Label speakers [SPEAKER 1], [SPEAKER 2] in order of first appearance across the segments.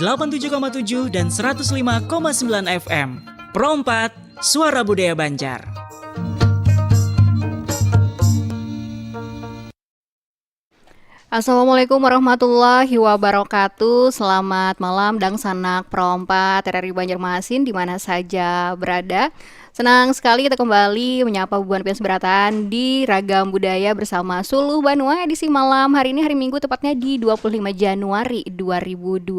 [SPEAKER 1] 87,7 dan 105,9 FM. Pro 4, Suara Budaya Banjar.
[SPEAKER 2] Assalamualaikum warahmatullahi wabarakatuh. Selamat malam dang sanak Pro 4 RRI Banjarmasin di mana saja berada. Senang sekali kita kembali menyapa Buan Pian Seberatan di Ragam Budaya bersama Suluh Banua edisi malam hari ini, hari Minggu, tepatnya di 25 Januari 2026.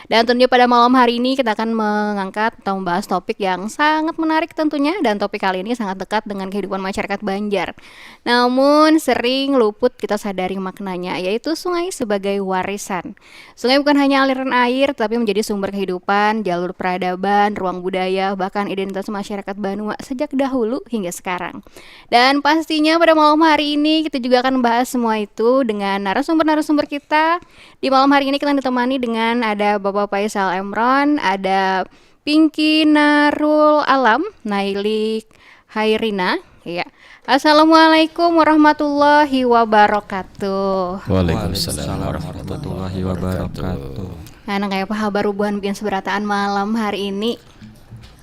[SPEAKER 2] Dan tentunya pada malam hari ini kita akan mengangkat atau membahas topik yang sangat menarik tentunya, dan topik kali ini sangat dekat dengan kehidupan masyarakat Banjar. Namun sering luput kita sadari maknanya, yaitu sungai sebagai warisan. Sungai bukan hanya aliran air, tapi menjadi sumber kehidupan, jalur peradaban, ruang budaya, bahkan identitas masyarakat Banua sejak dahulu hingga sekarang. Dan pastinya pada malam hari ini kita juga akan membahas semua itu dengan narasumber-narasumber kita. Di malam hari ini kita ditemani dengan ada Bapak Faisal Emron, ada Pinky Narul Alam, Nailik Hairina, ya. Assalamualaikum warahmatullahi wabarakatuh.
[SPEAKER 3] Waalaikumsalam warahmatullahi wabarakatuh.
[SPEAKER 2] Nah, kayak apa kabar Buan Pian Seberataan malam hari ini?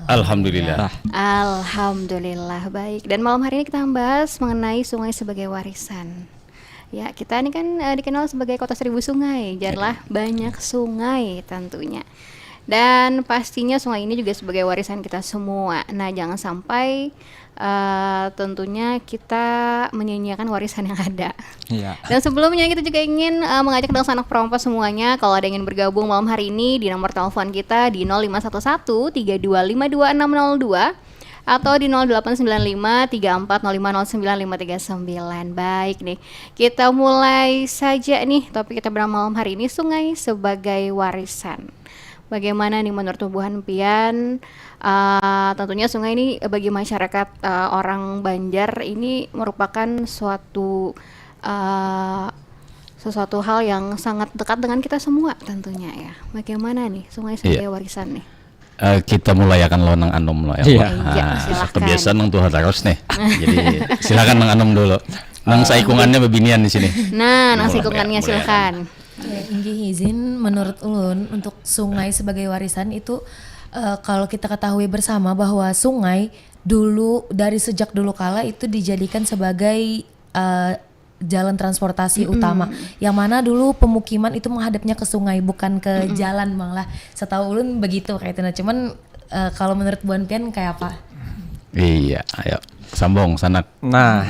[SPEAKER 3] Alhamdulillah.
[SPEAKER 2] Alhamdulillah baik. Dan malam hari ini kita membahas mengenai sungai sebagai warisan. Ya, kita ini kan dikenal sebagai kota seribu sungai. Jarlah banyak sungai tentunya. Dan pastinya sungai ini juga sebagai warisan kita semua. Nah, jangan sampai tentunya kita menyia-nyiakan warisan yang ada.
[SPEAKER 3] Iya.
[SPEAKER 2] Dan sebelumnya kita juga ingin mengajak dong sanak perompak semuanya, kalau ada yang ingin bergabung malam hari ini di nomor telepon kita di 0511 3252 atau di 0895 34050959. Baik nih, kita mulai saja nih topik kita pada malam hari ini, sungai sebagai warisan. Bagaimana nih menurut Buan Pian? Tentunya sungai ini bagi masyarakat orang Banjar ini merupakan sesuatu hal yang sangat dekat dengan kita semua tentunya ya. Bagaimana nih sungai sebagai warisan nih?
[SPEAKER 3] Kita mulai akan lonang anom lah ya.
[SPEAKER 2] Iya, silakan.
[SPEAKER 3] Kebiasaan nang tuh harus nih. Jadi silakan nang anom dulu. Nang saikungannya bebinian di sini.
[SPEAKER 2] Nah, nang saikungannya silakan.
[SPEAKER 4] Ingin izin, menurut ulun untuk sungai sebagai warisan itu kalau kita ketahui bersama bahwa sungai dulu dari sejak dulu kala itu dijadikan sebagai jalan transportasi utama, yang mana dulu pemukiman itu menghadapnya ke sungai bukan ke jalan, malah setahu ulun begitu kaitannya. Cuman kalau menurut Buan Pian kayak apa?
[SPEAKER 3] Iya, ayo sambung sanak.
[SPEAKER 5] Nah,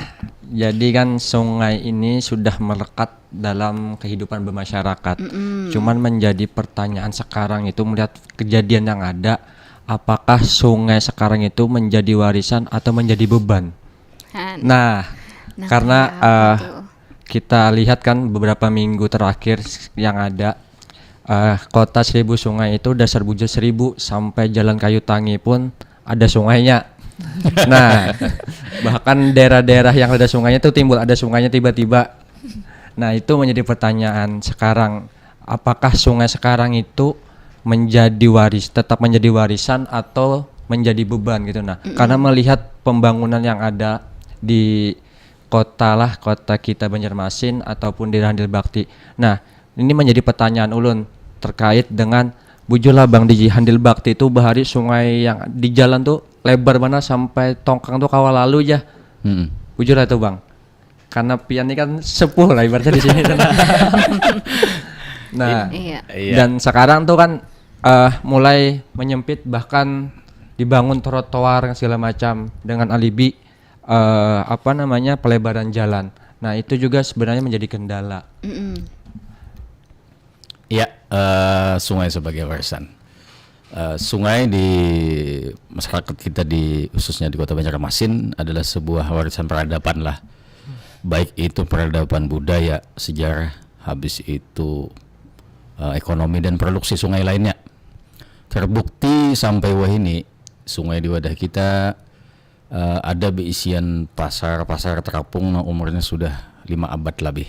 [SPEAKER 5] jadi kan sungai ini sudah melekat dalam kehidupan bermasyarakat. Cuman menjadi pertanyaan sekarang itu melihat kejadian yang ada, apakah sungai sekarang itu menjadi warisan atau menjadi beban? Nah karena kita lihat kan beberapa minggu terakhir yang ada, kota seribu sungai itu udah serbu 1000 sampai Jalan Kayu Tangi pun ada sungainya. Nah, bahkan daerah-daerah yang ada sungainya itu timbul ada sungainya tiba-tiba. Nah, itu menjadi pertanyaan sekarang, apakah sungai sekarang itu tetap menjadi warisan atau menjadi beban gitu. Nah, karena melihat pembangunan yang ada di kota kita Banjarmasin ataupun di Handil Bakti. Nah, ini menjadi pertanyaan ulun terkait dengan bujurlah Bang di Handil Bakti itu bahari sungai yang di jalan tuh lebar mana sampai tongkang tuh kawal lalu aja. Bujur lah tuh Bang. Karena Pian ini kan sepuh lah ibaratnya di sini. Nah, dan sekarang tuh kan mulai menyempit, bahkan dibangun trotoar segala macam dengan alibi pelebaran jalan. Nah, itu juga sebenarnya menjadi kendala.
[SPEAKER 3] Iya, sungai sebagai warisan. Sungai di masyarakat kita khususnya di Kota Banjarmasin adalah sebuah warisan peradaban lah. Baik itu peradaban budaya, sejarah, habis itu ekonomi dan produksi sungai lainnya. Terbukti sampai wahini sungai di wadah kita ada beisian pasar terapung yang umurnya sudah 5 abad lebih.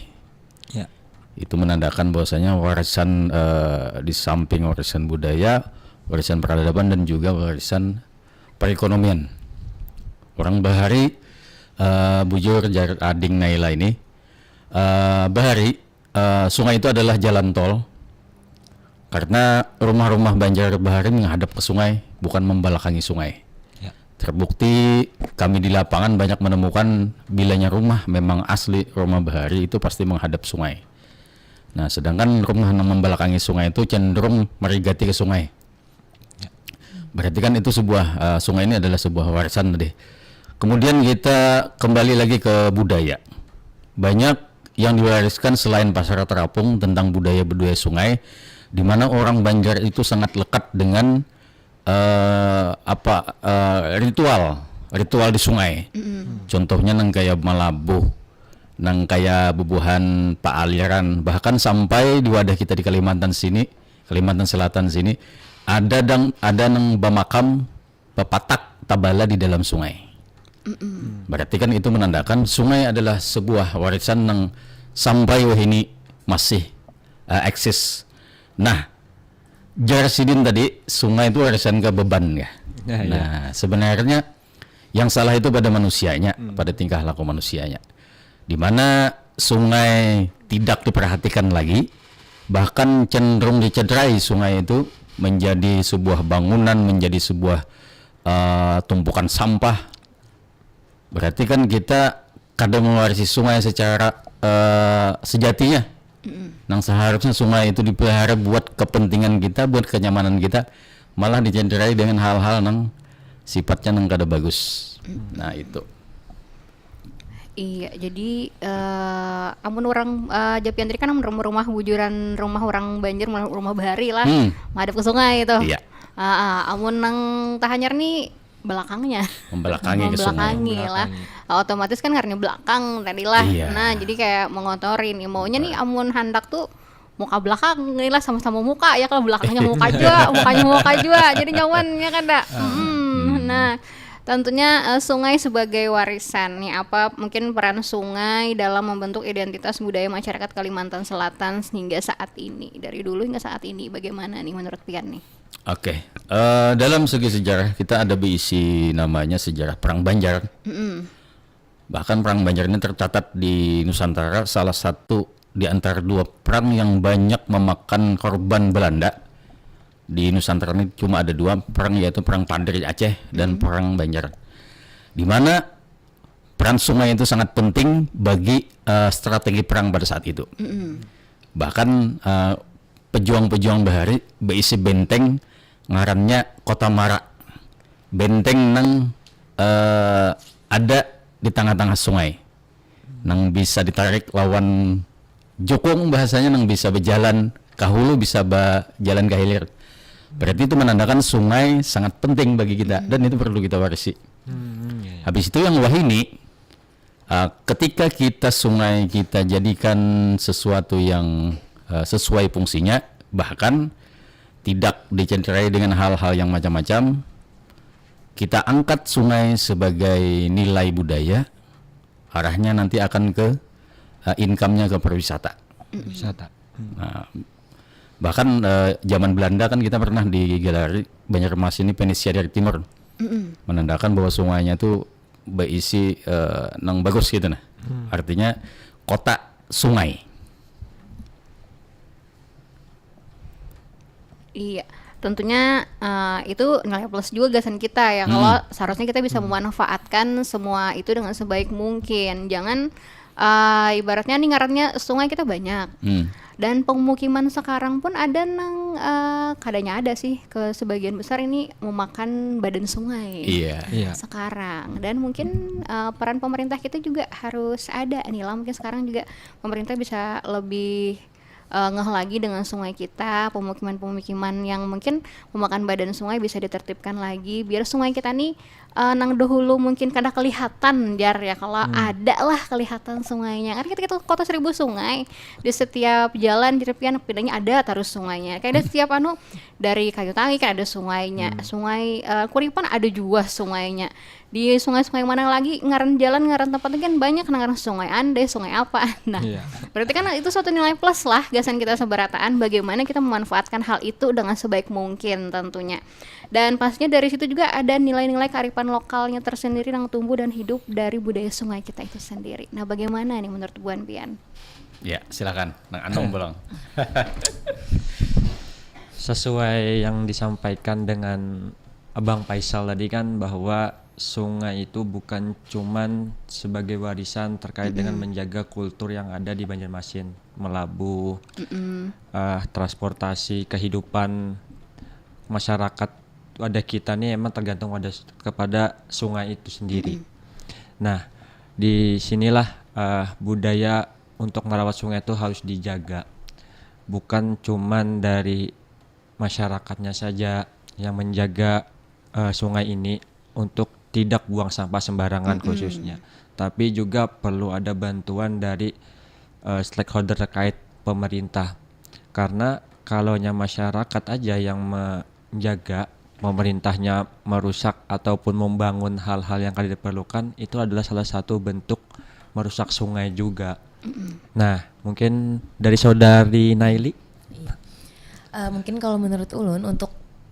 [SPEAKER 5] Ya.
[SPEAKER 3] Itu menandakan bahwasanya warisan di samping warisan budaya, warisan peradaban dan juga warisan perekonomian. Orang bahari bujur jarak ading Naila ini bahari sungai itu adalah jalan tol Karena rumah-rumah Banjarbahari menghadap ke sungai, bukan membelakangi sungai.
[SPEAKER 5] Ya.
[SPEAKER 3] Terbukti kami di lapangan banyak menemukan bilanya rumah memang asli rumah bahari itu pasti menghadap sungai. Nah, sedangkan rumah yang membelakangi sungai itu cenderung merigati ke sungai. Berarti kan itu sebuah sungai ini adalah sebuah warisan tadi. Kemudian kita kembali lagi ke budaya. Banyak yang diwariskan selain pasar terapung tentang budaya-budaya sungai, di mana orang Banjar itu sangat lekat dengan ritual di sungai. Contohnya nang kayak malabuh, nang kayak bubuhan paaliran, bahkan sampai di wadah kita di Kalimantan Selatan sini ada nang bamakam pepatak tabala di dalam sungai. Berarti kan itu menandakan sungai adalah sebuah warisan yang sampai wahini masih eksis. Nah, Jarsidin tadi sungai itu warisan ke beban ya. Nah, sebenarnya yang salah itu pada manusianya, pada tingkah laku manusianya. Di mana sungai tidak diperhatikan lagi, bahkan cenderung dicederai sungai itu menjadi sebuah bangunan, menjadi sebuah tumpukan sampah. Berarti kan kita kadang mewarisi sungai secara sejatinya. Nang seharusnya sungai itu dipelihara buat kepentingan kita, buat kenyamanan kita, malah dicederai dengan hal-hal nang sifatnya nang kada bagus. Nah itu.
[SPEAKER 2] Iya, jadi amun orang Japian tadi kan rumah bujuran rumah orang Banjar, rumah bahari lah, madep ke sungai itu.
[SPEAKER 3] Iya.
[SPEAKER 2] Amun nang Tahanyar nih belakangnya,
[SPEAKER 3] Membelakangi ke sungai.
[SPEAKER 2] lah. Otomatis kan karena belakang tadi lah.
[SPEAKER 3] Iya.
[SPEAKER 2] Nah, jadi kayak mengotorin. Maunya nih amun handak tuh muka belakang nih lah sama-sama muka ya, kalau belakangnya muka juga, mukanya muka juga. Jadi nyawannya kan dak. Nah, tentunya sungai sebagai warisan nih, apa mungkin peran sungai dalam membentuk identitas budaya masyarakat Kalimantan Selatan hingga saat ini, dari dulu hingga saat ini, bagaimana nih menurut Pian nih?
[SPEAKER 3] Oke, dalam segi sejarah kita ada berisi namanya sejarah Perang Banjar. Bahkan Perang Banjar ini tercatat di Nusantara salah satu di antara dua perang yang banyak memakan korban Belanda. Di Nusantara ini cuma ada dua perang, yaitu Perang Pandir di Aceh dan Perang Banjar. Di mana peran sungai itu sangat penting bagi strategi perang pada saat itu. Bahkan pejuang-pejuang bahari berisi benteng ngarannya Kota Mara. Benteng nang ada di tengah-tengah sungai. Nang bisa ditarik lawan jukung, bahasanya nang bisa berjalan ke hulu, bisa jalan ke hilir. Berarti itu menandakan sungai sangat penting bagi kita dan itu perlu kita warisi. Habis itu yang wahini, ketika kita sungai kita jadikan sesuatu yang sesuai fungsinya, bahkan tidak dicederai dengan hal-hal yang macam-macam, kita angkat sungai sebagai nilai budaya, arahnya nanti akan ke income-nya ke pariwisata. Nah, bahkan zaman Belanda kan kita pernah digelari Banjarmasin ini Venesia dari Timur, menandakan bahwa sungainya tuh berisi nang bagus gitu nah. Artinya kota sungai.
[SPEAKER 2] Iya, tentunya itu nilai plus juga gasan kita ya. Kalau seharusnya kita bisa memanfaatkan semua itu dengan sebaik mungkin. Jangan ibaratnya nih ngarannya sungai kita banyak. Dan pemukiman sekarang pun ada nang kadangnya ada sih ke sebagian besar ini memakan badan sungai.
[SPEAKER 3] Iya.
[SPEAKER 2] Sekarang, dan mungkin peran pemerintah kita juga harus ada nih lah. Mungkin sekarang juga pemerintah bisa lebih ngeh lagi dengan sungai kita, pemukiman-pemukiman yang mungkin memakan badan sungai bisa ditertibkan lagi biar sungai kita nih nang dahulu mungkin kada kelihatan jar ya, kalau ada lah kelihatan sungainya. Kan kita kota 1000 sungai, di setiap jalan di tepian pindahnya ada terus sungainya. Kayak ada setiap dari Kayu Tangi kan ada sungainya, sungai Kuripan ada juga sungainya. Di sungai-sungai mana lagi ngaran jalan, ngaran tempatnya kan banyak, ngaran sungai Ande, sungai apa. Nah, berarti kan itu suatu nilai plus lah gasan kita seberataan, bagaimana kita memanfaatkan hal itu dengan sebaik mungkin tentunya. Dan pastinya dari situ juga ada nilai-nilai kearifan lokalnya tersendiri yang tumbuh dan hidup dari budaya sungai kita itu sendiri. Nah, bagaimana nih menurut Buan Pian?
[SPEAKER 3] Ya, silakan. Nang Anong bolong.
[SPEAKER 5] Sesuai yang disampaikan dengan Abang Faisal tadi kan, bahwa sungai itu bukan cuman sebagai warisan terkait dengan menjaga kultur yang ada di Banjarmasin, melabuh, transportasi, kehidupan masyarakat wadah kita nih emang tergantung kepada sungai itu sendiri. Nah, di sinilah budaya untuk merawat sungai itu harus dijaga. Bukan cuman dari masyarakatnya saja yang menjaga sungai ini untuk tidak buang sampah sembarangan khususnya, tapi juga perlu ada bantuan dari stakeholder terkait pemerintah. Karena kalaunya masyarakat aja yang menjaga, pemerintahnya merusak ataupun membangun hal-hal yang tidak diperlukan, itu adalah salah satu bentuk merusak sungai juga. Nah, mungkin dari saudari Naili.
[SPEAKER 4] Mungkin kalau menurut Ulun untuk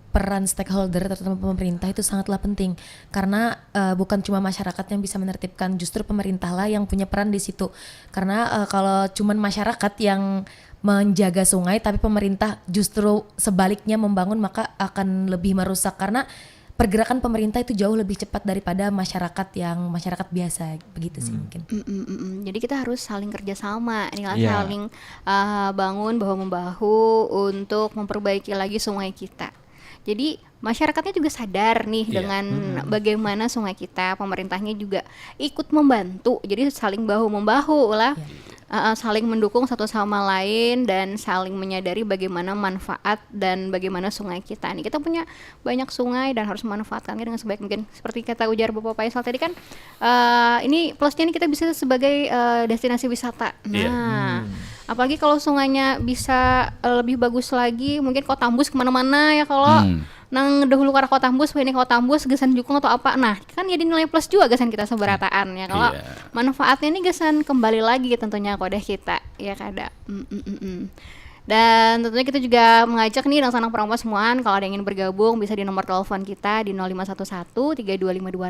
[SPEAKER 4] peran stakeholder terutama pemerintah itu sangatlah penting, karena bukan cuma masyarakat yang bisa menertibkan, justru pemerintah lah yang punya peran di situ. Karena kalau cuma masyarakat yang menjaga sungai tapi pemerintah justru sebaliknya membangun, maka akan lebih merusak, karena pergerakan pemerintah itu jauh lebih cepat daripada masyarakat biasa, begitu sih mungkin.
[SPEAKER 2] Jadi kita harus saling kerjasama, saling bangun bahu-membahu untuk memperbaiki lagi sungai kita. Jadi masyarakatnya juga sadar nih dengan bagaimana sungai kita, pemerintahnya juga ikut membantu. Jadi saling bahu-membahu lah. Saling mendukung satu sama lain dan saling menyadari bagaimana manfaat dan bagaimana sungai kita nih. Kita punya banyak sungai dan harus memanfaatkannya dengan sebaik mungkin. Seperti kata ujar Bapak Faisal tadi kan, ini plusnya nih kita bisa sebagai destinasi wisata. Nah, apalagi kalau sungainya bisa lebih bagus lagi, mungkin kau tambus kemana-mana ya kalau nang dahulu karena kau tambus, ini kau tambus gesan jukung atau apa. Nah, kan jadi nilai plus juga gesan kita seberataan ya. Kalau manfaatnya ini gesan kembali lagi tentunya kodeh kita ya kada. Dan tentunya kita juga mengajak nih dan sanak perempuan semuaan, kalau ada yang ingin bergabung bisa di nomor telepon kita di 0511 3252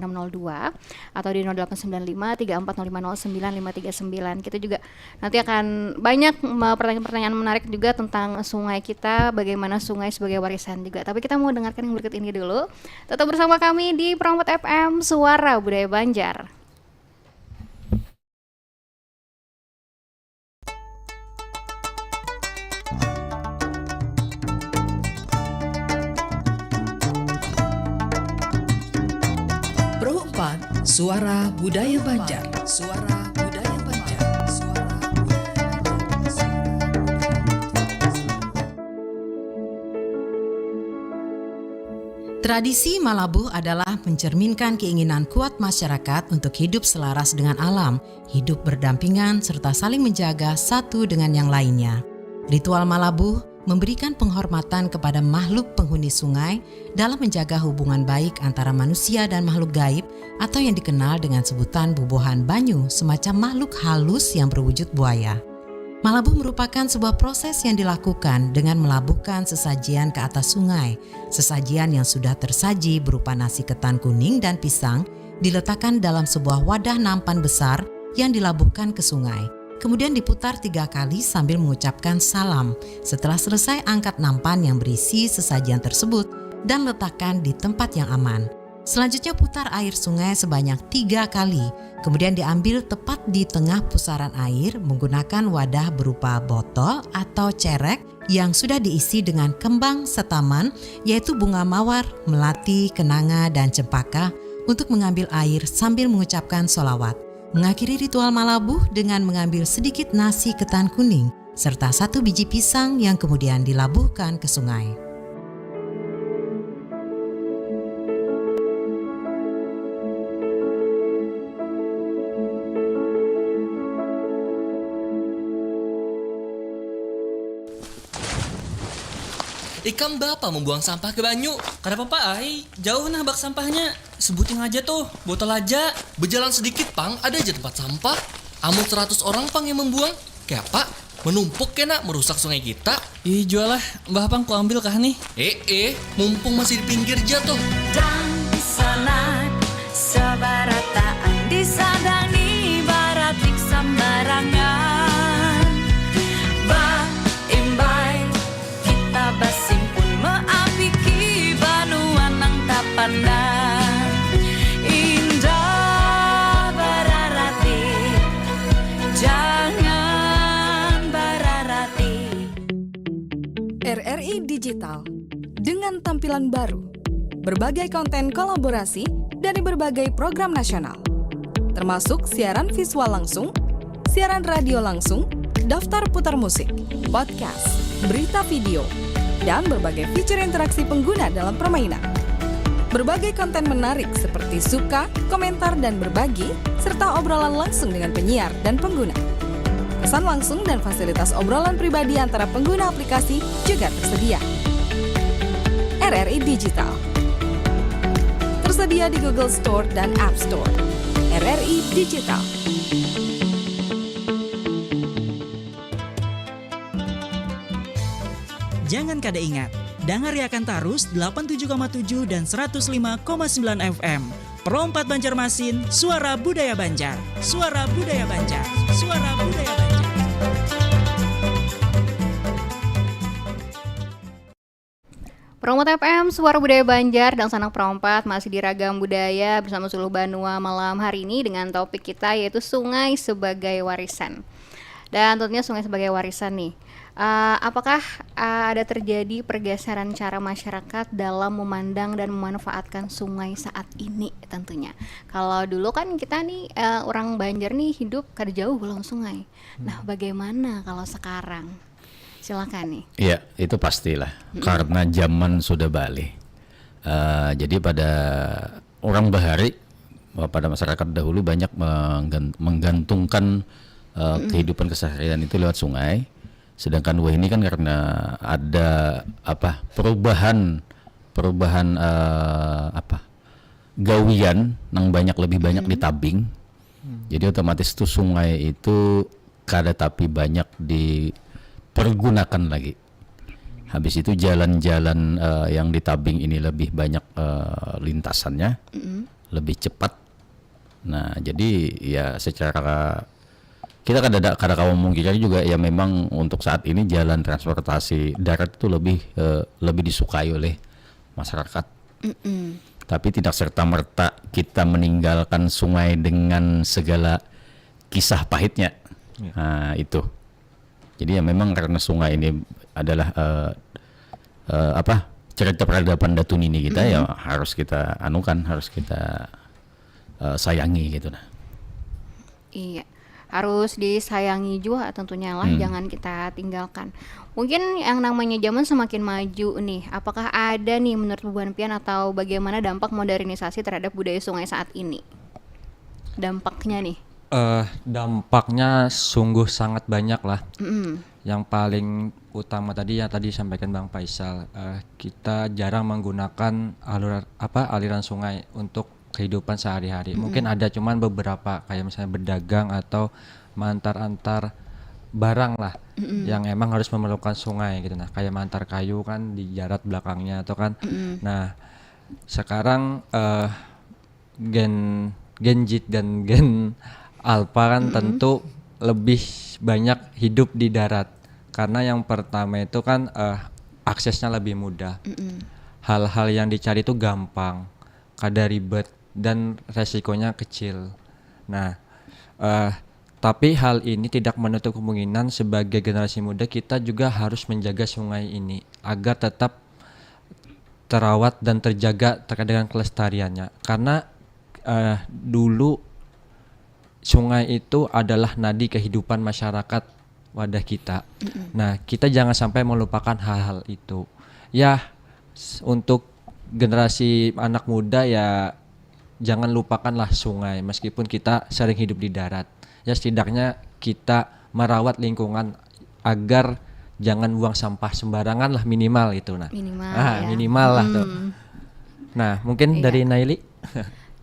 [SPEAKER 2] atau di 0895 34050939. Kita juga nanti akan banyak pertanyaan-pertanyaan menarik juga tentang sungai kita, bagaimana sungai sebagai warisan juga. Tapi kita mau dengarkan yang berikut ini dulu. Tetap bersama kami di Prompat FM, Suara Budaya Banjar.
[SPEAKER 6] Suara Budaya Banjar. Suara Budaya Banjar. Suara Budaya Banjar. Tradisi Malabuh adalah mencerminkan keinginan kuat masyarakat untuk hidup selaras dengan alam, hidup berdampingan serta saling menjaga satu dengan yang lainnya. Ritual Malabuh memberikan penghormatan kepada makhluk penghuni sungai dalam menjaga hubungan baik antara manusia dan makhluk gaib atau yang dikenal dengan sebutan bubuhan banyu, semacam makhluk halus yang berwujud buaya. Malabuh merupakan sebuah proses yang dilakukan dengan melabuhkan sesajian ke atas sungai. Sesajian yang sudah tersaji berupa nasi ketan kuning dan pisang diletakkan dalam sebuah wadah nampan besar yang dilabuhkan ke sungai. Kemudian diputar 3 kali sambil mengucapkan salam. Setelah selesai, angkat nampan yang berisi sesajian tersebut dan letakkan di tempat yang aman. Selanjutnya putar air sungai sebanyak 3 kali. Kemudian diambil tepat di tengah pusaran air menggunakan wadah berupa botol atau cerek yang sudah diisi dengan kembang setaman, yaitu bunga mawar, melati, kenanga, dan cempaka untuk mengambil air sambil mengucapkan sholawat. Mengakhiri ritual Malabuh dengan mengambil sedikit nasi ketan kuning serta 1 biji pisang yang kemudian dilabuhkan ke sungai.
[SPEAKER 7] Ikam bapak membuang sampah ke banyu.
[SPEAKER 1] Kenapa Pak Ai? Jauh nah bak sampahnya. Sebutin aja tuh, botol aja.
[SPEAKER 7] Berjalan sedikit pang, ada aja tempat sampah. Amun 100 orang pang yang membuang. Kayak apa? Menumpuk kena merusak sungai kita.
[SPEAKER 1] Ih jual lah, Mbah Pang ku ambil kah nih?
[SPEAKER 7] Mumpung masih di pinggir jatuh.
[SPEAKER 8] Dan di sana sebarataan di sadang di baratik sembarangan. Ba imbai kita basimpun
[SPEAKER 9] Digital dengan tampilan baru, berbagai konten kolaborasi dari berbagai program nasional, termasuk siaran visual langsung, siaran radio langsung, daftar putar musik, podcast, berita video, dan berbagai fitur interaksi pengguna dalam permainan. Berbagai konten menarik seperti suka, komentar, dan berbagi, serta obrolan langsung dengan penyiar dan pengguna. Pesan langsung dan fasilitas obrolan pribadi antara pengguna aplikasi juga tersedia. RRI Digital tersedia di Google Store dan App Store. RRI Digital.
[SPEAKER 1] Jangan kada ingat, dangariakan tarus 87,7 dan 105,9 FM. Pro 4 Banjarmasin, suara budaya Banjar. Suara budaya Banjar. Suara budaya Banjar.
[SPEAKER 2] Promot FM, Suara Budaya Banjar dan Sanak Perompat masih di Ragam Budaya bersama Suluh Banua malam hari ini dengan topik kita yaitu sungai sebagai warisan. Dan tentunya sungai sebagai warisan nih, apakah ada terjadi pergeseran cara masyarakat dalam memandang dan memanfaatkan sungai saat ini tentunya. Kalau dulu kan kita nih orang Banjar nih hidup kada jauh belum sungai. Nah bagaimana kalau sekarang? Silakan nih.
[SPEAKER 3] Iya, itu pastilah karena zaman sudah balik. Jadi pada orang Bahari, pada masyarakat dahulu banyak menggantungkan kehidupan keseharian itu lewat sungai. Sedangkan wah ini kan karena ada perubahan gawian yang lebih banyak ditabing. Jadi otomatis tuh sungai itu kada tapi banyak dipergunakan lagi. Habis itu jalan-jalan yang ditabing ini lebih banyak lintasannya, lebih cepat. Nah jadi ya secara kita kada kawan memungkiri juga ya memang untuk saat ini jalan transportasi darat itu lebih disukai oleh masyarakat. Tapi tidak serta-merta kita meninggalkan sungai dengan segala kisah pahitnya. Nah itu. Jadi ya memang karena sungai ini adalah cerita peradaban Datun ini kita ya harus kita harus kita sayangi gitu nah.
[SPEAKER 2] Iya, harus disayangi juga tentunya lah, jangan kita tinggalkan. Mungkin yang namanya zaman semakin maju nih, apakah ada nih menurut Bu Pian atau bagaimana dampak modernisasi terhadap budaya sungai saat ini? Dampaknya nih?
[SPEAKER 5] Dampaknya sungguh sangat banyak lah. Yang paling utama tadi yang tadi sampaikan Bang Faisal, kita jarang menggunakan aliran sungai untuk kehidupan sehari-hari. Mungkin ada cuman beberapa kayak misalnya berdagang atau mengantar-antar barang lah yang emang harus memerlukan sungai gitu. Nah kayak mengantar kayu kan di jarat belakangnya atau kan. Nah sekarang Gen Z dan Gen Alpha kan tentu lebih banyak hidup di darat karena yang pertama itu kan aksesnya lebih mudah. Hal-hal yang dicari itu gampang, kada ribet dan resikonya kecil. Nah, tapi hal ini tidak menutup kemungkinan sebagai generasi muda kita juga harus menjaga sungai ini agar tetap terawat dan terjaga terkait dengan kelestariannya. Karena dulu sungai itu adalah nadi kehidupan masyarakat wadah kita. Nah, kita jangan sampai melupakan hal-hal itu. Ya, untuk generasi anak muda ya jangan lupakanlah sungai meskipun kita sering hidup di darat. Ya setidaknya kita merawat lingkungan agar jangan buang sampah sembarangan lah minimal itu nah. Minimal lah tuh. Nah, mungkin dari Naili.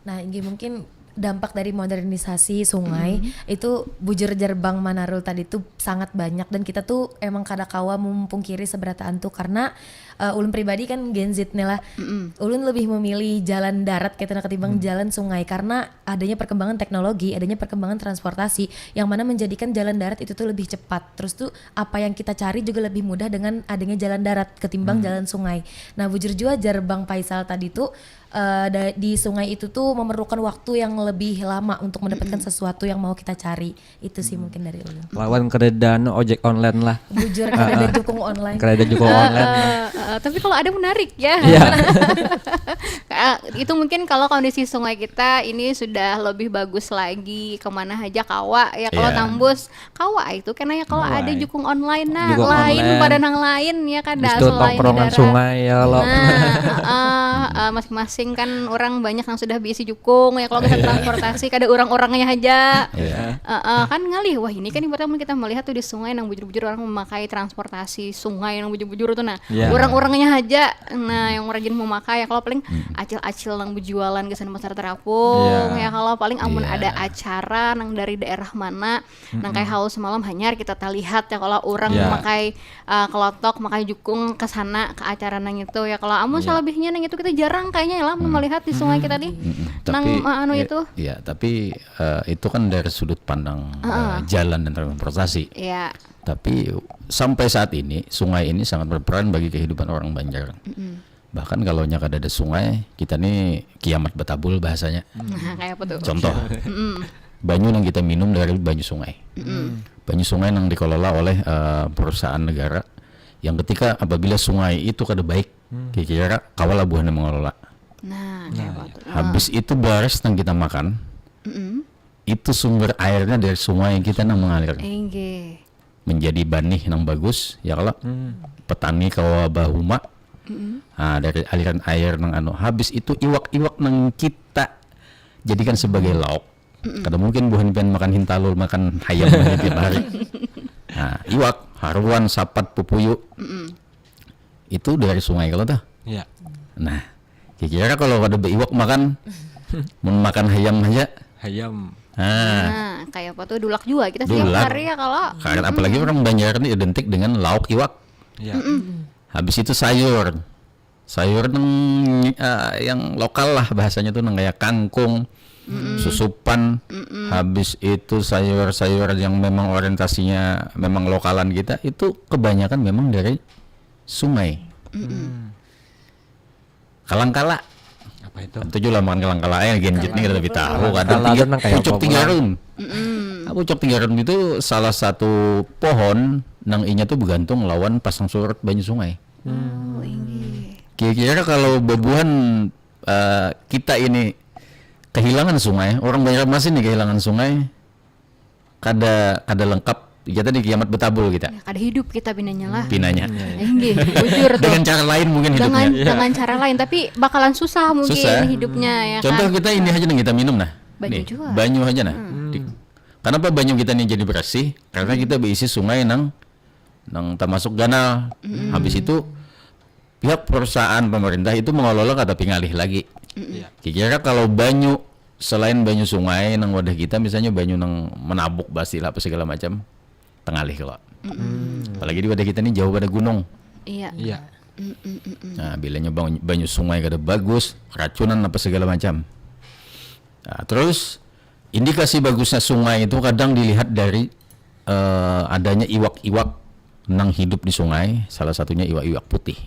[SPEAKER 4] Nah, ini mungkin dampak dari modernisasi sungai itu bujur Jerbang Manarul tadi tuh sangat banyak dan kita tuh emang kada kawa mempungkiri seberataan tuh karena ulun pribadi kan Gen Z nih lah. Ulun lebih memilih jalan darat ketimbang jalan sungai karena adanya perkembangan teknologi, adanya perkembangan transportasi yang mana menjadikan jalan darat itu tuh lebih cepat. Terus tuh apa yang kita cari juga lebih mudah dengan adanya jalan darat ketimbang jalan sungai. Nah, bujur juga Jerbang Faisal tadi tuh di sungai itu tuh memerlukan waktu yang lebih lama untuk mendapatkan sesuatu yang mau kita cari. Itu sih mungkin dari Ulun.
[SPEAKER 5] Lawan keredaan ojek online lah.
[SPEAKER 4] Bujur karena ada jukung online.
[SPEAKER 5] Kereda juga online.
[SPEAKER 2] Tapi kalau ada menarik ya.
[SPEAKER 5] Iya.
[SPEAKER 2] Itu mungkin kalau kondisi sungai kita ini sudah lebih bagus lagi, kemana aja kawa ya, kalau
[SPEAKER 3] Iya.
[SPEAKER 2] tambus kawa itu karena ya kalau
[SPEAKER 5] Kawa.
[SPEAKER 2] ada jukung online nah
[SPEAKER 5] Jukung
[SPEAKER 2] lain
[SPEAKER 5] online.
[SPEAKER 2] pada nang lain ya kan dah,
[SPEAKER 5] Itu
[SPEAKER 2] selain di
[SPEAKER 5] tongkrongan
[SPEAKER 2] darat.
[SPEAKER 5] sungai ya lo.
[SPEAKER 2] Nah, masing-masing kan orang banyak yang sudah diisi jukung ya, kalau bisa transportasi kada orang-orangnya aja.
[SPEAKER 3] Iya.
[SPEAKER 2] Kan ngalih, wah ini kan ibaratnya kita melihat tuh di sungai nang bujur-bujur orang memakai transportasi sungai nang bujur-bujur tuh nah
[SPEAKER 5] Iya.
[SPEAKER 2] orang-orangnya aja nah yang rajin memakai ya, kalau paling acil-acil nang berjualan ke sana pasar terapung
[SPEAKER 5] Iya.
[SPEAKER 2] ya, kalau paling amun
[SPEAKER 3] Iya.
[SPEAKER 2] ada acara nang dari daerah mana nang kayak haus semalam hanyar kita lihat ya, kalau orang
[SPEAKER 5] Iya.
[SPEAKER 2] memakai kelotok memakai jukung ke sana ke acara nang itu ya, kalau amun selebihnya nang itu kita jarang kayaknya ya lah melihat di sungai kita nih nang anu itu.
[SPEAKER 3] Iya, tapi itu kan dari sudut pandang jalan dan transportasi.
[SPEAKER 2] Ya.
[SPEAKER 3] Tapi sampai saat ini sungai ini sangat berperan bagi kehidupan orang Banjar. Bahkan kalau nyakad ada sungai, kita nih kiamat betabul bahasanya.
[SPEAKER 2] Nah, kayak apa tuh?
[SPEAKER 3] Contoh, banyu yang kita minum dari banyu sungai. Banyu sungai yang dikelola oleh perusahaan negara, yang ketika apabila sungai itu kada baik, kira-kira kawala buahnya mengelola.
[SPEAKER 2] Nah, kayak apa tuh?
[SPEAKER 3] Habis itu beras yang kita makan, itu sumber airnya dari sungai yang kita nang mengalir.
[SPEAKER 2] Engge.
[SPEAKER 3] Menjadi banih yang bagus ya, kalau petani kawa bahuma dari aliran air nang anu, habis itu iwak-iwak nang kita jadikan sebagai lauk. Kada mungkin buhan pian makan hintalul, makan hayam tiap hari. Nah, iwak haruan, sapat, pupuyu itu dari sungai kalau tuh.
[SPEAKER 5] Iya.
[SPEAKER 3] Nah, kira-kira kalau ada iwak makan mau makan hayam aja.
[SPEAKER 5] Hayam.
[SPEAKER 2] Nah, kayak apa tuh dulak juga kita setiap
[SPEAKER 3] Dulak.
[SPEAKER 2] hari ya kalau.
[SPEAKER 3] Karena apalagi orang Banjar ini identik dengan lauk iwak.
[SPEAKER 5] Iya.
[SPEAKER 3] Habis itu sayur yang lokal lah bahasanya tuh nang kayak kangkung, susupan. Habis itu sayur-sayur yang memang orientasinya memang lokalan kita, itu kebanyakan memang dari sungai. Kalangkala,
[SPEAKER 5] Apa itu?
[SPEAKER 3] itu juga makan kalangkala genjit nih kita lebih tahu kadang
[SPEAKER 5] Kalangkala itu nang kayak
[SPEAKER 3] pucuk
[SPEAKER 5] apa
[SPEAKER 3] tigarum. Pucuk tigarum itu salah satu pohon nang inya tuh bergantung lawan pasang surut banyu sungai.
[SPEAKER 2] Oh, ini.
[SPEAKER 3] Kira-kira kalau bebuhan kita ini kehilangan sungai, orang Banjarmasin nih kehilangan sungai, kada lengkap. Kita di kiamat betabul kita
[SPEAKER 2] Ya, kada hidup kita binanya lah.
[SPEAKER 3] pinanya.
[SPEAKER 2] Engge, bujur tuh.
[SPEAKER 3] Dengan cara lain mungkin hidupnya.
[SPEAKER 2] Dengan cara lain tapi bakalan susah mungkin
[SPEAKER 3] Susah.
[SPEAKER 2] hidupnya ya
[SPEAKER 3] Contoh
[SPEAKER 2] kan.
[SPEAKER 3] kita ini aja yang kita minum nah.
[SPEAKER 2] Banyu
[SPEAKER 3] Nih,
[SPEAKER 2] juga.
[SPEAKER 3] banyu aja nah. Kenapa banyu kita nih jadi bersih? Karena kita berisi sungai nang termasuk ganal. Habis itu pihak perusahaan pemerintah itu mengelola kata pingalih lagi. Kira-kira kalau banyu selain banyu sungai nang wadah kita, misalnya banyu nang menabuk basi lah apa segala macam, tengalih kalau. Apalagi di wadah kita nih jauh pada gunung.
[SPEAKER 2] Iya.
[SPEAKER 5] Iya.
[SPEAKER 3] Nah, bilanya banyu sungai kada bagus, racunan apa segala macam. Nah, terus indikasi bagusnya sungai itu kadang dilihat dari adanya iwak-iwak nang hidup di sungai, salah satunya iwak-iwak putih.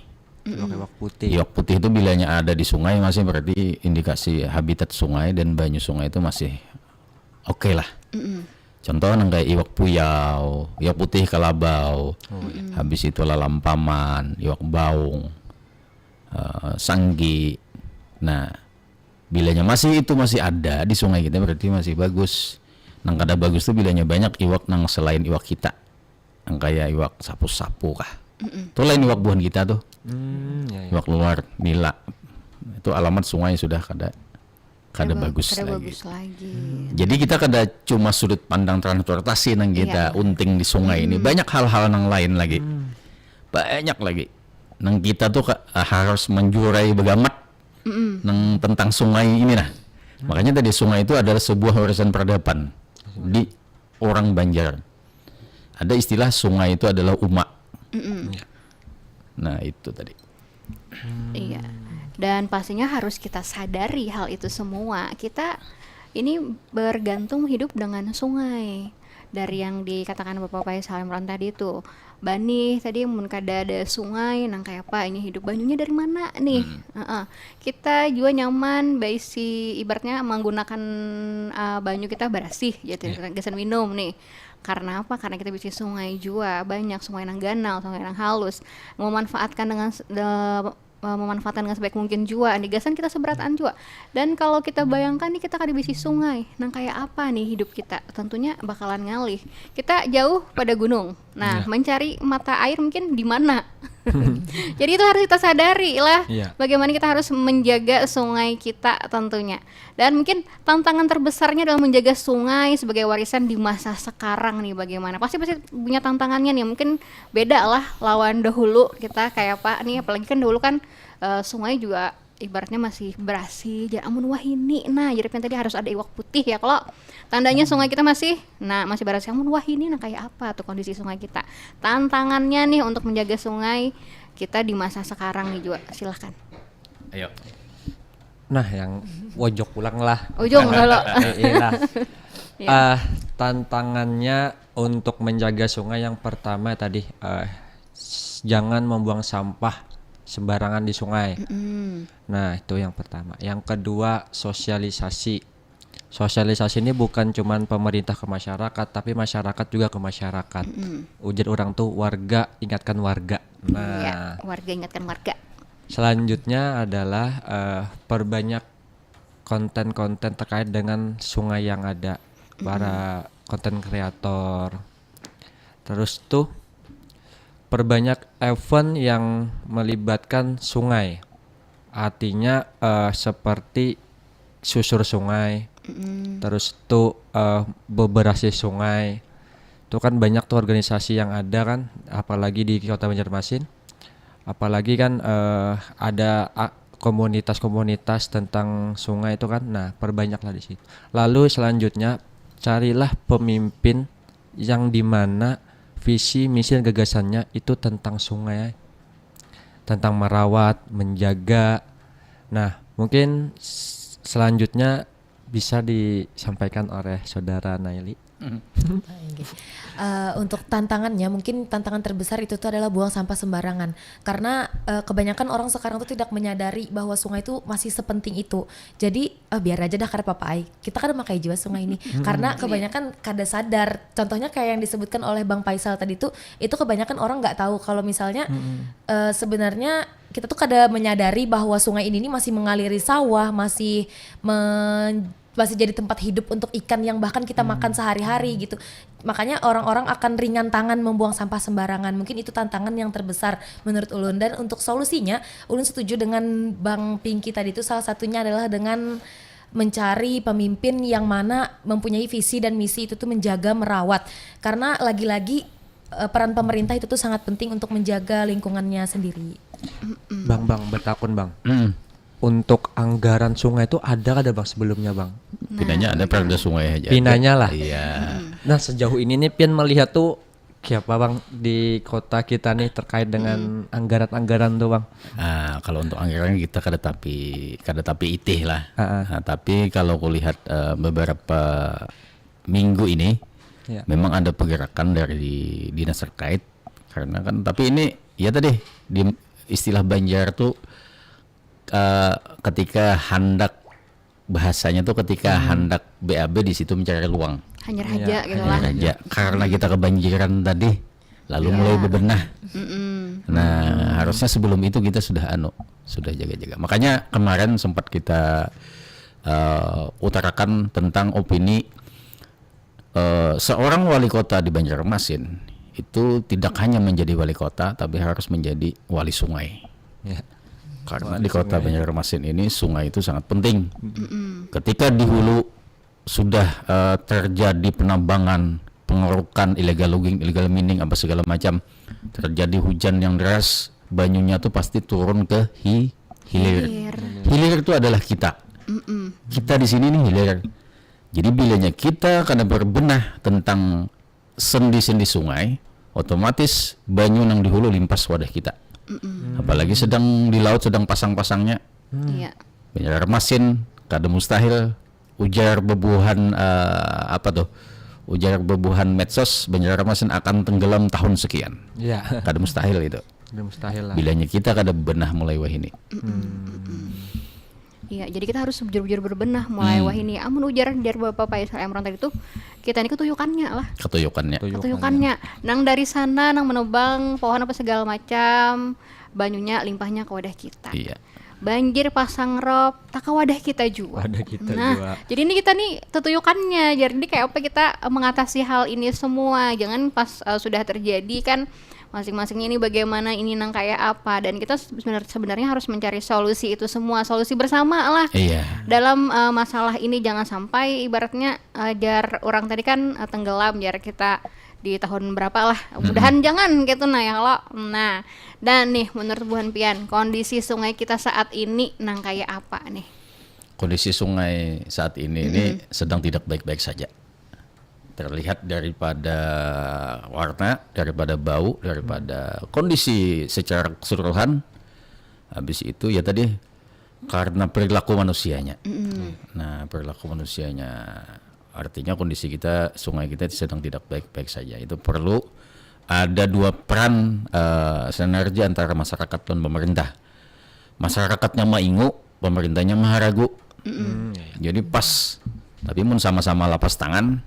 [SPEAKER 5] Iwak putih.
[SPEAKER 3] Iwak putih itu bilanya ada di sungai masih berarti indikasi habitat sungai dan banyu sungai itu masih oke lah. Contoh nang kayak iwak puyau, iwak putih kalabau, habis itu lalampaman, iwak baung, sanggi. Nah, bilanya masih ada di sungai kita berarti masih bagus. Nang kada bagus tuh bilanya banyak iwak nang selain iwak kita, nang kayak iwak sapu-sapu kah. Itu lain iwak buahan kita tuh.
[SPEAKER 5] Ya, ya.
[SPEAKER 3] Iwak luar, nila. Itu alamat sungai sudah kada bagus
[SPEAKER 2] Kada
[SPEAKER 3] lagi.
[SPEAKER 2] bagus lagi.
[SPEAKER 3] Jadi kita kada cuma sudut pandang transportasi nang kita unting di sungai ini, banyak hal-hal nang lain lagi. Banyak lagi. Nang kita tuh harus menjurai begamat nang tentang sungai ini nah. Makanya tadi sungai itu adalah sebuah warisan peradaban di orang Banjar. Ada istilah sungai itu adalah umak. Nah, itu tadi.
[SPEAKER 2] Iya. Dan pastinya harus kita sadari hal itu semua. Kita ini bergantung hidup dengan sungai. dari yang dikatakan Bapak Faisal Imran tadi itu. Bani tadi mun kada ada sungai nang kayak apa ini hidup banyunya dari mana nih? Kita juga nyaman baisi ibaratnya menggunakan banyu kita bersih gitu gesan minum nih. Karena apa? Karena kita bisa sungai juga banyak, sungai nang ganal, sungai nang halus, memanfaatkan dengan sebaik mungkin juga nih gasan kita seberataan juga. Dan kalau kita bayangkan nih kita kada bisi sungai nang kayak apa nih hidup kita, tentunya bakalan ngalih. Kita jauh pada gunung, nah mencari mata air mungkin di mana. Jadi itu harus kita sadari lah bagaimana kita harus menjaga sungai kita tentunya. Dan mungkin tantangan terbesarnya dalam menjaga sungai sebagai warisan di masa sekarang nih bagaimana. Pasti punya tantangannya nih, mungkin beda lah lawan dahulu kita kayak apa nih, apalagi kan dahulu kan sungai juga ibaratnya masih berasi, jangan amun wahini. Nah, jadi kan tadi harus ada iwak putih ya. Kalau tandanya sungai kita masih berasi, amun wahini nah kayak apa tuh kondisi sungai kita. Tantangannya nih untuk menjaga sungai kita di masa sekarang nih juga. Silahkan.
[SPEAKER 3] Ayo.
[SPEAKER 5] Nah, yang wojok pulang lah.
[SPEAKER 2] Ujung dulu.
[SPEAKER 5] Tantangannya untuk menjaga sungai yang pertama tadi jangan membuang sampah sembarangan di sungai. Nah, itu yang pertama. Yang kedua, sosialisasi. Sosialisasi ini bukan cuman pemerintah ke masyarakat, tapi masyarakat juga ke masyarakat. Ujar orang tuh warga ingatkan warga. Nah,
[SPEAKER 2] warga ingatkan warga.
[SPEAKER 5] Selanjutnya adalah perbanyak konten-konten terkait dengan sungai yang ada, para konten kreator. Terus tuh perbanyak event yang melibatkan sungai, artinya seperti susur sungai, terus tuh beberasi sungai. Itu kan banyak tuh organisasi yang ada kan, apalagi di Kota Banjarmasin, apalagi kan ada komunitas-komunitas tentang sungai itu kan. Nah, perbanyaklah di situ. Lalu selanjutnya carilah pemimpin yang dimana visi, misi, dan gagasannya itu tentang sungai, tentang merawat, menjaga. Nah, mungkin selanjutnya bisa disampaikan oleh Saudara Naili.
[SPEAKER 4] Untuk tantangannya, mungkin tantangan terbesar itu tuh adalah buang sampah sembarangan. Karena kebanyakan orang sekarang tuh tidak menyadari bahwa sungai itu masih sepenting itu. Jadi biar aja dah kada papai. Kita kada makai juga sungai ini. Karena kebanyakan kada sadar. Contohnya kayak yang disebutkan oleh Bang Faisal tadi tuh, itu kebanyakan orang nggak tahu kalau misalnya sebenarnya kita tuh kada menyadari bahwa sungai ini masih mengaliri sawah, masih jadi tempat hidup untuk ikan yang bahkan kita makan sehari-hari gitu. Makanya orang-orang akan ringan tangan membuang sampah sembarangan. Mungkin itu tantangan yang terbesar menurut ulun. Dan untuk solusinya, ulun setuju dengan Bang Pinky tadi itu, salah satunya adalah dengan mencari pemimpin yang mana mempunyai visi dan misi itu tuh menjaga, merawat. Karena lagi-lagi peran pemerintah itu tuh sangat penting untuk menjaga lingkungannya sendiri.
[SPEAKER 5] Bang, bertakun Bang. Untuk anggaran sungai itu ada Bang sebelumnya Bang?
[SPEAKER 3] Pinanya ada perda sungai aja.
[SPEAKER 5] Pinanya lah.
[SPEAKER 3] Iya.
[SPEAKER 5] Nah, sejauh ini nih Pian melihat tuh kayak apa Bang di kota kita nih terkait dengan anggaran tuh Bang?
[SPEAKER 3] Nah, kalau untuk anggaran kita kada tapi itih lah. Nah, tapi kalau kulihat beberapa minggu ini memang ada pergerakan dari dinas terkait, karena kan tapi ini ya tadi di istilah Banjar tuh ketika hendak, bahasanya tuh ketika hendak BAB di situ mencari luang.
[SPEAKER 2] Hanya raja gitu lah.
[SPEAKER 3] Raja. Karena kita kebanjiran tadi, lalu mulai bebenah. Nah, harusnya sebelum itu kita sudah jaga-jaga. Makanya kemarin sempat kita utarakan tentang opini seorang wali kota di Banjarmasin itu tidak hanya menjadi wali kota, tapi harus menjadi wali sungai. Karena di kota Banjarmasin ini sungai itu sangat penting. Ketika di hulu sudah terjadi penambangan, pengerukan, illegal logging, illegal mining, apa segala macam, terjadi hujan yang deras, banyunya tuh pasti turun ke hilir. Hilir itu adalah kita. Kita di sini nih hilir. Jadi bilanya kita karena berbenah tentang sendi-sendi sungai, otomatis banyu yang di hulu limpas wadah kita. Apalagi sedang di laut sedang pasang-pasangnya. Banjarmasin kada mustahil ujar bebuhan ujar bebuhan medsos Banjarmasin akan tenggelam tahun sekian.
[SPEAKER 5] Iya.
[SPEAKER 3] Kada mustahil itu.
[SPEAKER 5] Udah mustahil lah.
[SPEAKER 3] Bilanya kita kada benah mulai wah ini.
[SPEAKER 2] Iya, jadi kita harus bujur-bujur berbenah mulai wah ini. Amun ujar dari Bapak Faisal Emron tadi tuh kita ini ketuyukannya lah. Ketuyukannya. Nang dari sana nang menebang pohon apa segala macam, banyunya limpahnya ke wadah kita.
[SPEAKER 3] Iya.
[SPEAKER 2] Banjir pasang rop tak ke wadah kita juga.
[SPEAKER 5] Wadah kita
[SPEAKER 2] nah,
[SPEAKER 5] juga.
[SPEAKER 2] jadi ini kita nih tetuyukannya. Jadi kayak apa kita mengatasi hal ini semua. Jangan pas sudah terjadi kan masing-masingnya ini bagaimana ini nang kayak apa, dan kita sebenarnya harus mencari solusi itu semua, solusi bersama lah.
[SPEAKER 3] Iya.
[SPEAKER 2] Dalam masalah ini jangan sampai ibaratnya jar orang tadi kan tenggelam jar kita di tahun berapa lah, mudahan jangan gitu nah ya kalau. Nah, dan nih menurut Bu Hanpian kondisi sungai kita saat ini nang kayak apa nih?
[SPEAKER 3] Kondisi sungai saat ini sedang tidak baik-baik saja. Terlihat daripada warna, daripada bau, daripada kondisi secara keseluruhan. Habis itu ya tadi karena perilaku manusianya. Nah, perilaku manusianya artinya kondisi kita, sungai kita sedang tidak baik-baik saja. Itu perlu ada dua peran sinergi antara masyarakat dan pemerintah. Masyarakatnya maingu, pemerintahnya maharagu. Jadi pas, tapi mun sama-sama lapas tangan.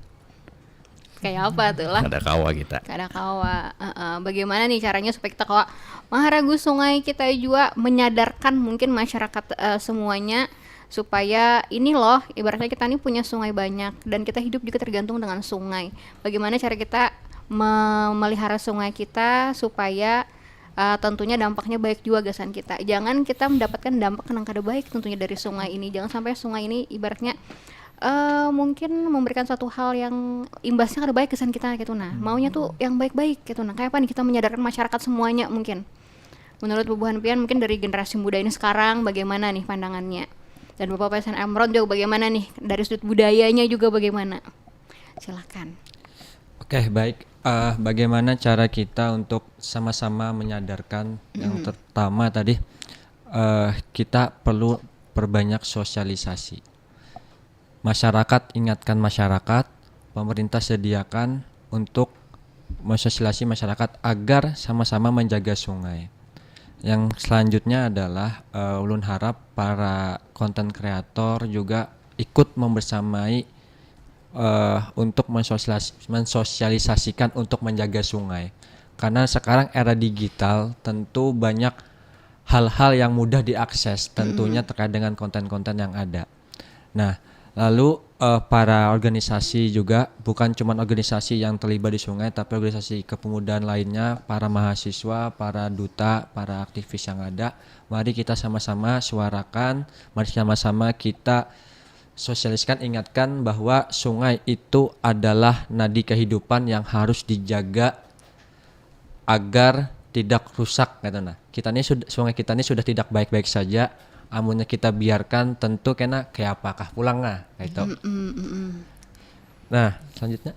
[SPEAKER 2] Kayak apa tuh lah?
[SPEAKER 3] Ada kawa kita.
[SPEAKER 2] Ada kawa. Bagaimana nih caranya supaya kita kawa maharagu sungai kita juga menyadarkan mungkin masyarakat semuanya supaya ini loh ibaratnya kita nih punya sungai banyak dan kita hidup juga tergantung dengan sungai. Bagaimana cara kita memelihara sungai kita supaya tentunya dampaknya baik juga gasan kita. Jangan kita mendapatkan dampak yang kada baik tentunya dari sungai ini. Jangan sampai sungai ini ibaratnya mungkin memberikan suatu hal yang imbasnya kada baik kesan kita gitu. Nah, maunya tuh yang baik-baik gitu. Nah, kayak apa nih kita menyadarkan masyarakat semuanya mungkin. Menurut Bu Hanpian mungkin dari generasi muda ini sekarang bagaimana nih pandangannya? Dan Bapak Faisal Emron juga bagaimana nih dari sudut budayanya juga bagaimana? Silakan.
[SPEAKER 5] Oke, baik. Bagaimana cara kita untuk sama-sama menyadarkan? Yang pertama tadi kita perlu perbanyak sosialisasi. Masyarakat ingatkan masyarakat, pemerintah sediakan untuk mensosialisasi masyarakat agar sama-sama menjaga sungai. Yang selanjutnya adalah ulun harap para konten kreator juga ikut membersamai untuk mensosialisasikan untuk menjaga sungai. Karena sekarang era digital tentu banyak hal-hal yang mudah diakses tentunya terkait dengan konten-konten yang ada. Nah, lalu para organisasi juga, bukan cuma organisasi yang terlibat di sungai, tapi organisasi kepemudaan lainnya, para mahasiswa, para duta, para aktivis yang ada, mari kita sama-sama suarakan, mari sama-sama kita sosialiskan, ingatkan bahwa sungai itu adalah nadi kehidupan yang harus dijaga agar tidak rusak. Sungai kita ini sudah tidak baik-baik saja. Amunnya kita biarkan tentu kayak apakah pulang gitu. Nah, selanjutnya.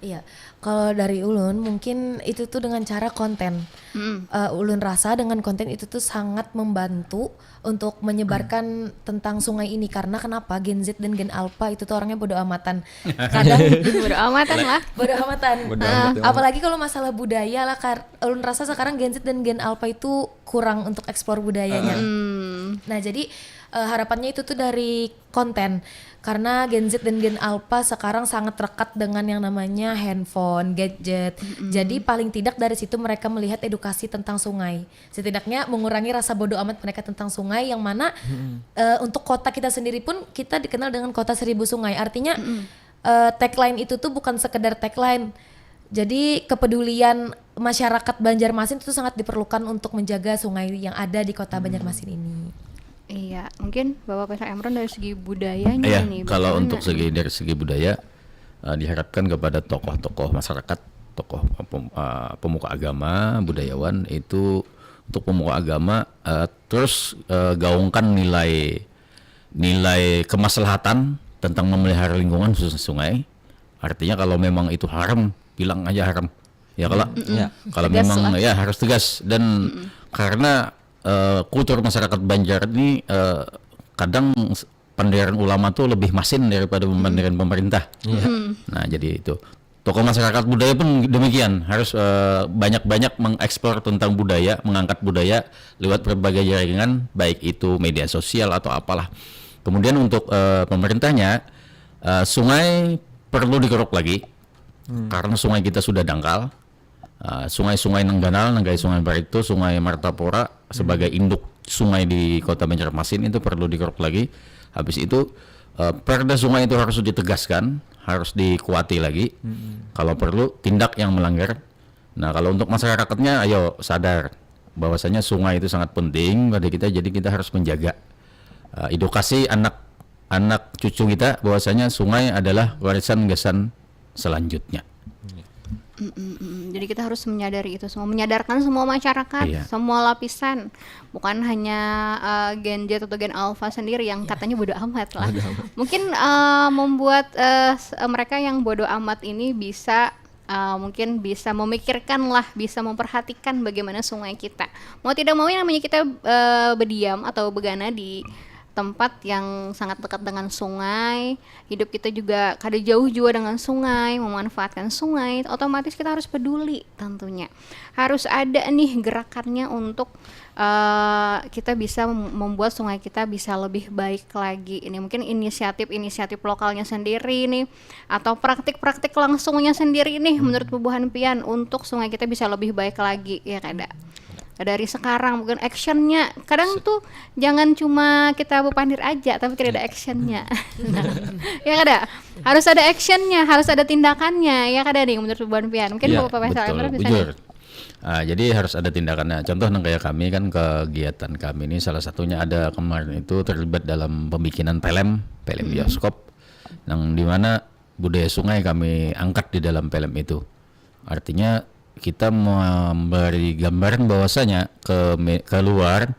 [SPEAKER 4] Iya, kalau dari ulun mungkin itu tuh dengan cara konten. Ulun rasa dengan konten itu tuh sangat membantu untuk menyebarkan tentang sungai ini, karena kenapa Gen Z dan Gen Alpha itu tuh orangnya bodo amatan. Kadang
[SPEAKER 2] bodo amatan lah.
[SPEAKER 4] Bodo amatan. Apalagi kalau masalah budaya lah, ulun rasa sekarang Gen Z dan Gen Alpha itu kurang untuk eksplor budayanya. Nah, jadi harapannya itu tuh dari konten. Karena Gen Z dan Gen Alpha sekarang sangat rekat dengan yang namanya handphone, gadget. Jadi paling tidak dari situ mereka melihat edukasi tentang sungai. Setidaknya mengurangi rasa bodoh amat mereka tentang sungai, yang mana untuk kota kita sendiri pun kita dikenal dengan kota 1000 sungai. Artinya tagline itu tuh bukan sekedar tagline. Jadi kepedulian masyarakat Banjarmasin itu sangat diperlukan untuk menjaga sungai yang ada di kota Banjarmasin ini.
[SPEAKER 2] Iya, mungkin Bapak Faisal Emron dari segi budayanya nih.
[SPEAKER 3] Kalau untuk dari segi budaya diharapkan kepada tokoh-tokoh masyarakat, tokoh pemuka agama, budayawan itu untuk pemuka agama terus gaungkan nilai kemaslahatan tentang memelihara lingkungan khususnya sungai. Artinya kalau memang itu haram, bilang aja haram. Ya kalau
[SPEAKER 2] tegas
[SPEAKER 3] memang
[SPEAKER 2] lah.
[SPEAKER 3] ya harus tegas, dan karena kultur masyarakat Banjar ini kadang pendirian ulama tuh lebih masin daripada pendirian pemerintah. Nah, jadi itu. Tokoh masyarakat budaya pun demikian, harus banyak-banyak mengeksplor tentang budaya, mengangkat budaya lewat berbagai jaringan, baik itu media sosial atau apalah. Kemudian untuk pemerintahnya, sungai perlu dikeruk lagi, karena sungai kita sudah dangkal. Sungai-sungai Nengganal, Nenggai Sungai Barito, Sungai Martapura sebagai induk sungai di Kota Banjarmasin itu perlu dikeruk lagi. Habis itu perda sungai itu harus ditegaskan, harus dikuati lagi. Kalau perlu tindak yang melanggar. Nah, kalau untuk masyarakatnya, ayo sadar bahwasanya sungai itu sangat penting pada kita, jadi kita harus menjaga, edukasi anak cucu kita bahwasanya sungai adalah warisan gasan selanjutnya.
[SPEAKER 2] Jadi kita harus menyadari itu semua, menyadarkan semua masyarakat, semua lapisan, bukan hanya Gen Z atau Gen Alpha sendiri yang katanya bodoh amat lah. Mungkin membuat mereka yang bodoh amat ini bisa mungkin bisa memikirkan lah, bisa memperhatikan bagaimana sungai kita. Mau tidak mau yang namanya kita berdiam atau begana di tempat yang sangat dekat dengan sungai, hidup kita juga kada jauh juga dengan sungai, memanfaatkan sungai, otomatis kita harus peduli tentunya. Harus ada nih gerakannya untuk kita bisa membuat sungai kita bisa lebih baik lagi. Ini mungkin inisiatif lokalnya sendiri nih, atau praktik-praktik langsungnya sendiri nih menurut Bu Hanpian untuk sungai kita bisa lebih baik lagi, ya kada? Dari sekarang mungkin actionnya kadang tuh jangan cuma kita berpandir aja tapi tidak ada actionnya. Ya kada, harus ada actionnya, harus ada tindakannya, ya kada nih menurut Bu Hanpian. Mungkin Bapak Faisal Emre bisa nih.
[SPEAKER 3] Jadi harus ada tindakannya. Contoh kayak kami kan, kegiatan kami ini salah satunya ada kemarin itu terlibat dalam pembikinan film bioskop, yang dimana budaya sungai kami angkat di dalam film itu. Artinya kita memberi gambaran bahwasanya ke luar,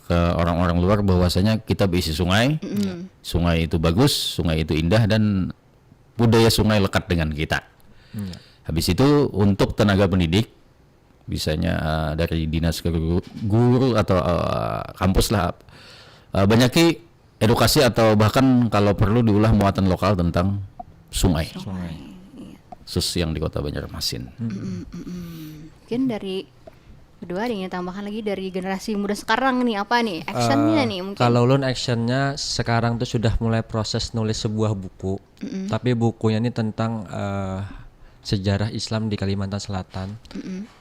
[SPEAKER 3] ke orang-orang luar bahwasanya kita berisi sungai, sungai itu bagus, sungai itu indah, dan budaya sungai lekat dengan kita. Habis itu untuk tenaga pendidik, bisanya dari dinas guru atau kampus lah, banyaki edukasi atau bahkan kalau perlu diulah muatan lokal tentang sungai. Khusus yang di Kota Banjarmasin.
[SPEAKER 2] Mungkin dari kedua ada yang tambahkan lagi dari generasi muda sekarang nih, apa nih actionnya nih mungkin?
[SPEAKER 5] Kalau ulun actionnya sekarang tuh sudah mulai proses nulis sebuah buku, tapi bukunya ini tentang sejarah Islam di Kalimantan Selatan.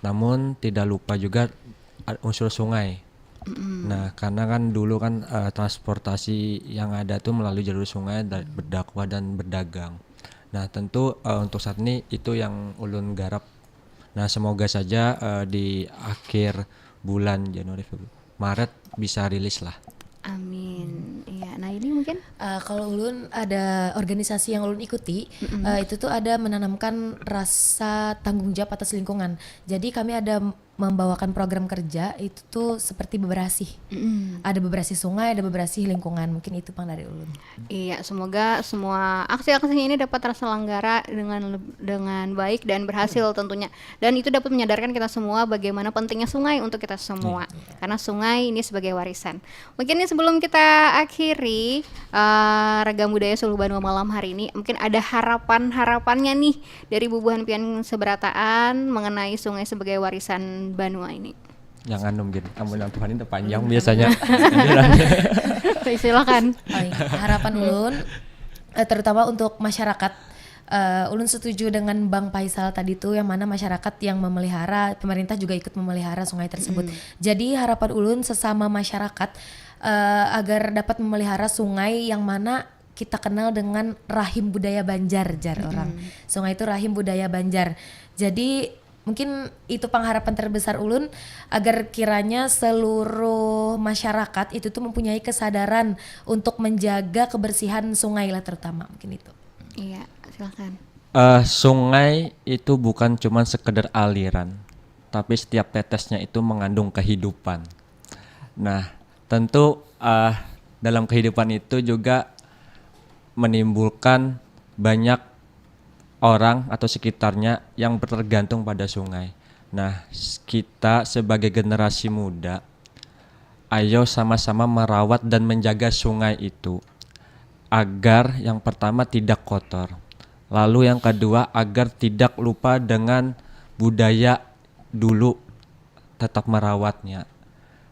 [SPEAKER 5] Namun tidak lupa juga unsur sungai. Nah, karena kan dulu kan transportasi yang ada tuh melalui jalur sungai berdakwah dan berdagang. Nah, tentu untuk saat ini itu yang ulun garap. Nah, semoga saja di akhir bulan Januari Maret bisa rilis lah.
[SPEAKER 2] Amin. Iya. Nah, ini mungkin
[SPEAKER 4] kalau ulun ada organisasi yang ulun ikuti, itu tuh ada menanamkan rasa tanggung jawab atas lingkungan. Jadi kami ada membawakan program kerja itu tuh seperti beberasi. Ada beberasi sungai, ada beberasi lingkungan. Mungkin itu Bang dari ulun.
[SPEAKER 2] Iya, semoga semua aksi-aksinya ini dapat terselenggara dengan baik dan berhasil tentunya. Dan itu dapat menyadarkan kita semua bagaimana pentingnya sungai untuk kita semua. Karena sungai ini sebagai warisan. Mungkin ini sebelum kita akhiri Ragam Budaya Suluh Banua malam hari ini, mungkin ada harapannya nih dari Bu Hanpian Seberataan mengenai sungai sebagai warisan Banua ini.
[SPEAKER 5] Jangan mungkin amun yang Tuhan itu panjang biasanya.
[SPEAKER 2] Silakan.
[SPEAKER 4] Harapan ulun terutama untuk masyarakat, ulun setuju dengan Bang Faisal tadi tuh, yang mana masyarakat yang memelihara, pemerintah juga ikut memelihara sungai tersebut. Jadi harapan ulun sesama masyarakat agar dapat memelihara sungai yang mana kita kenal dengan rahim budaya Banjar, jar orang. Sungai itu rahim budaya Banjar. Jadi mungkin itu pengharapan terbesar ulun, agar kiranya seluruh masyarakat itu tuh mempunyai kesadaran untuk menjaga kebersihan sungai lah terutama, mungkin itu.
[SPEAKER 2] Iya, silakan.
[SPEAKER 5] Sungai itu bukan cuma sekedar aliran, tapi setiap tetesnya itu mengandung kehidupan. Nah, tentu dalam kehidupan itu juga menimbulkan banyak orang atau sekitarnya yang bergantung pada sungai. Nah, kita sebagai generasi muda, ayo sama-sama merawat dan menjaga sungai itu. agar yang pertama tidak kotor. Lalu yang kedua agar tidak lupa dengan budaya dulu, tetap merawatnya.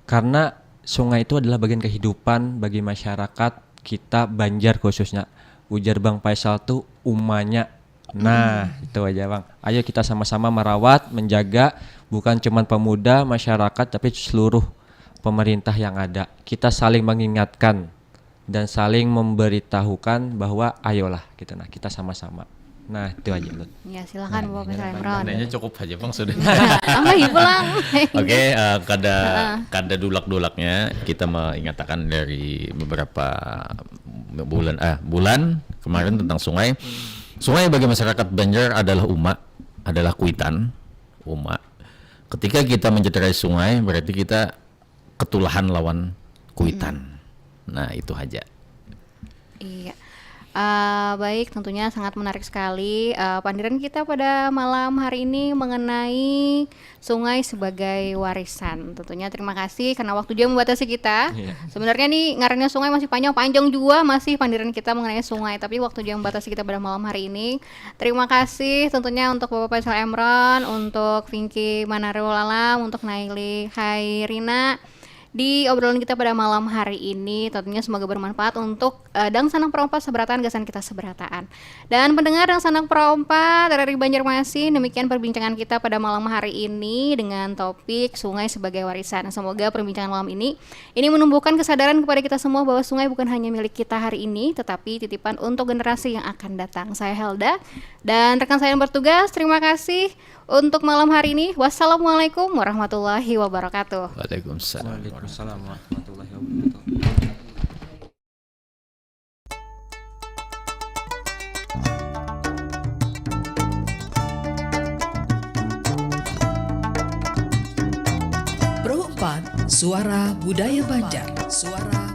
[SPEAKER 5] Karena sungai itu adalah bagian kehidupan bagi masyarakat kita Banjar khususnya. Ujar Bang Faisal tuh umanya. Nah, itu aja Bang. Ayo kita sama-sama merawat, menjaga, bukan cuma pemuda, masyarakat, tapi seluruh pemerintah yang ada. Kita saling mengingatkan dan saling memberitahukan bahwa ayolah gitu, nah kita sama-sama. Nah, itu aja Lut.
[SPEAKER 2] Ya, silakan Bapak Faisal Imron.
[SPEAKER 3] Nanya cukup aja Bang sudah.
[SPEAKER 2] Tambahi pulang.
[SPEAKER 3] Oke, kada dulak-dulaknya kita mengingatkan dari beberapa bulan kemarin tentang sungai. Sungai bagi masyarakat Banjar adalah adalah kuitan, Ketika kita mencederai sungai, berarti kita ketulahan lawan kuitan. Nah, itu aja.
[SPEAKER 2] Iya. Baik, tentunya sangat menarik sekali pandiran kita pada malam hari ini mengenai sungai sebagai warisan. Tentunya terima kasih karena waktu jam membatasi kita. Sebenarnya nih ngarannya sungai masih panjang juga masih pandiran kita mengenai sungai, tapi waktu jam membatasi kita pada malam hari ini. Terima kasih tentunya untuk Bapak Faisal Imron, untuk Vinky Manarul Alam, untuk Naili Khairina di obrolan kita pada malam hari ini. Tentunya semoga bermanfaat untuk Dang Sanang Perompat Seberatan Gasan kita Seberataan. Dan pendengar Dang Sanang Perompat dari Banjarmasin, demikian perbincangan kita pada malam hari ini dengan topik sungai sebagai warisan. Semoga perbincangan malam ini menumbuhkan kesadaran kepada kita semua bahwa sungai bukan hanya milik kita hari ini, tetapi titipan untuk generasi yang akan datang. Saya Helda dan rekan saya yang bertugas, terima kasih untuk malam hari ini. Wassalamualaikum warahmatullahi wabarakatuh.
[SPEAKER 3] Waalaikumsalam.
[SPEAKER 5] Waalaikumsalam warahmatullahi wabarakatuh.
[SPEAKER 6] Pro 4 Suara Budaya Banjar. Suara